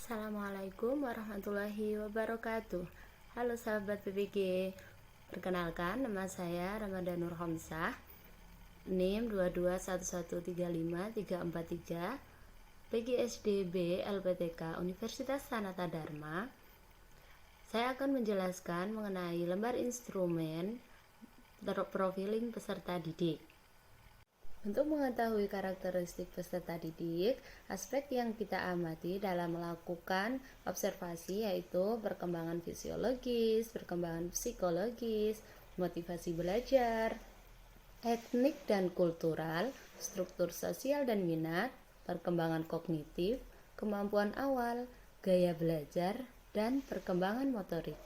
Assalamualaikum warahmatullahi wabarakatuh. Halo sahabat PPG. Perkenalkan, nama saya Ramadanur Homsah, NIM 221135343, PGSDB LPTK Universitas Sanata Dharma. Saya akan menjelaskan mengenai lembar instrumen profiling peserta didik. Untuk mengetahui karakteristik peserta didik, aspek yang kita amati dalam melakukan observasi yaitu perkembangan fisiologis, perkembangan psikologis, motivasi belajar, etnik dan kultural, struktur sosial dan minat, perkembangan kognitif, kemampuan awal, gaya belajar, dan perkembangan motorik.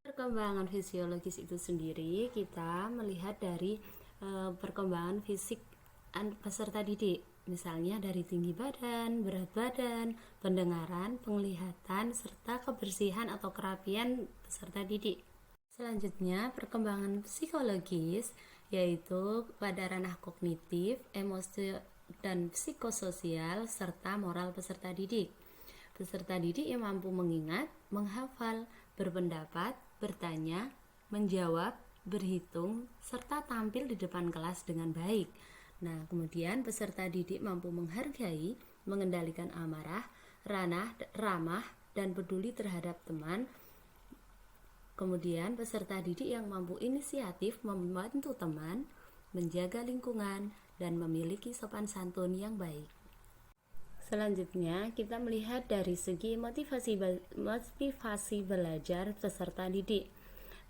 Perkembangan fisiologis itu sendiri kita melihat dari perkembangan fisik peserta didik, misalnya dari tinggi badan, berat badan, pendengaran, penglihatan, serta kebersihan atau kerapian peserta didik. Selanjutnya, perkembangan psikologis yaitu pada ranah kognitif, emosi, dan psikososial serta moral peserta didik. Peserta didik yang mampu mengingat, menghafal, berpendapat, bertanya, menjawab, berhitung, serta tampil di depan kelas dengan baik. Nah, kemudian peserta didik mampu menghargai, mengendalikan amarah, ramah, dan peduli terhadap teman. Kemudian peserta didik yang mampu inisiatif membantu teman, menjaga lingkungan, dan memiliki sopan santun yang baik. Selanjutnya, kita melihat dari segi motivasi belajar peserta didik.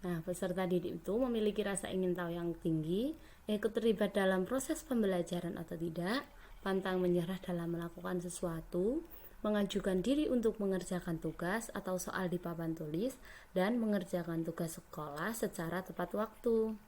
Nah, peserta didik itu memiliki rasa ingin tahu yang tinggi, ikut terlibat dalam proses pembelajaran atau tidak, pantang menyerah dalam melakukan sesuatu, mengajukan diri untuk mengerjakan tugas atau soal di papan tulis, dan mengerjakan tugas sekolah secara tepat waktu.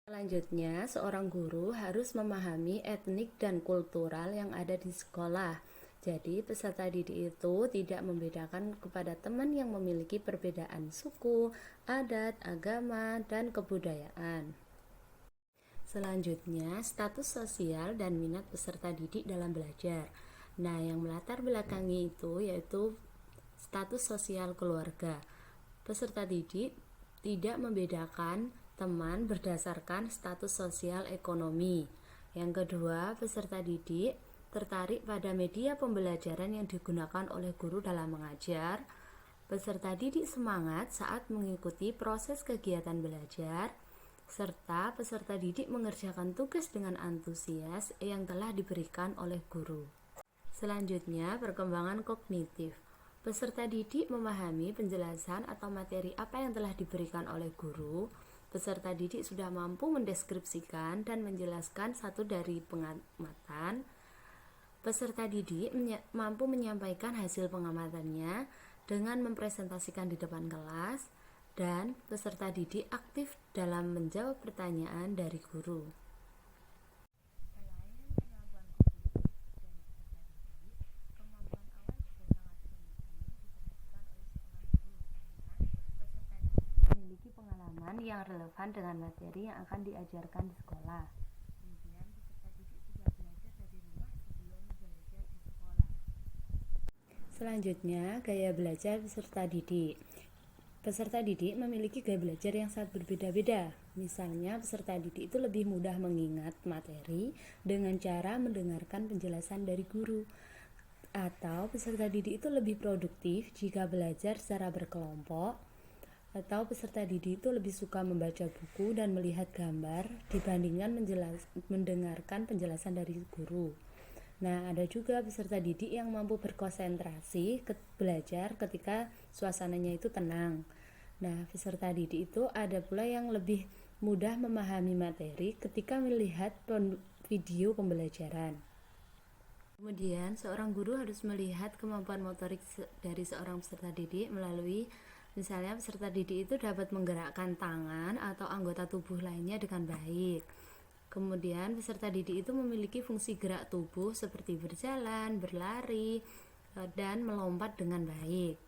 Selanjutnya, seorang guru harus memahami etnik dan kultural yang ada di sekolah. Jadi, peserta didik itu tidak membedakan kepada teman yang memiliki perbedaan suku, adat, agama, dan kebudayaan. Selanjutnya, status sosial dan minat peserta didik dalam belajar. Nah, yang melatar belakangi itu yaitu status sosial keluarga. Peserta didik tidak membedakan teman berdasarkan status sosial ekonomi. Yang kedua, peserta didik tertarik pada media pembelajaran yang digunakan oleh guru dalam mengajar. Peserta didik semangat saat mengikuti proses kegiatan belajar, serta peserta didik mengerjakan tugas dengan antusias yang telah diberikan oleh guru. Selanjutnya, perkembangan kognitif. Peserta didik memahami penjelasan atau materi apa yang telah diberikan oleh guru. Peserta didik sudah mampu mendeskripsikan dan menjelaskan satu dari pengamatan. Peserta didik mampu menyampaikan hasil pengamatannya dengan mempresentasikan di depan kelas, dan peserta didik aktif dalam menjawab pertanyaan dari guru. Memiliki pengalaman yang relevan dengan materi yang akan diajarkan di sekolah. Selanjutnya, gaya belajar peserta didik. Peserta didik memiliki gaya belajar yang sangat berbeda-beda. Misalnya, peserta didik itu lebih mudah mengingat materi dengan cara mendengarkan penjelasan dari guru. Atau peserta didik itu lebih produktif jika belajar secara berkelompok. Atau peserta didik itu lebih suka membaca buku dan melihat gambar dibandingkan mendengarkan penjelasan dari guru. Nah, ada juga peserta didik yang mampu berkonsentrasi belajar ketika suasananya itu tenang. Nah, peserta didik itu ada pula yang lebih mudah memahami materi ketika melihat video pembelajaran. Kemudian, seorang guru harus melihat kemampuan motorik dari seorang peserta didik melalui misalnya peserta didik itu dapat menggerakkan tangan atau anggota tubuh lainnya dengan baik. Kemudian peserta didik itu memiliki fungsi gerak tubuh seperti berjalan, berlari, dan melompat dengan baik.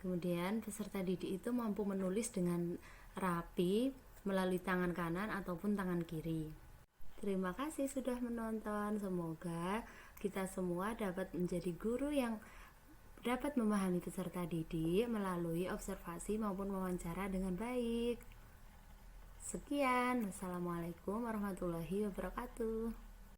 Kemudian peserta didik itu mampu menulis dengan rapi melalui tangan kanan ataupun tangan kiri. Terima kasih sudah menonton. Semoga kita semua dapat menjadi guru yang dapat memahami peserta didik melalui observasi maupun wawancara dengan baik. Sekian, wassalamualaikum warahmatullahi wabarakatuh.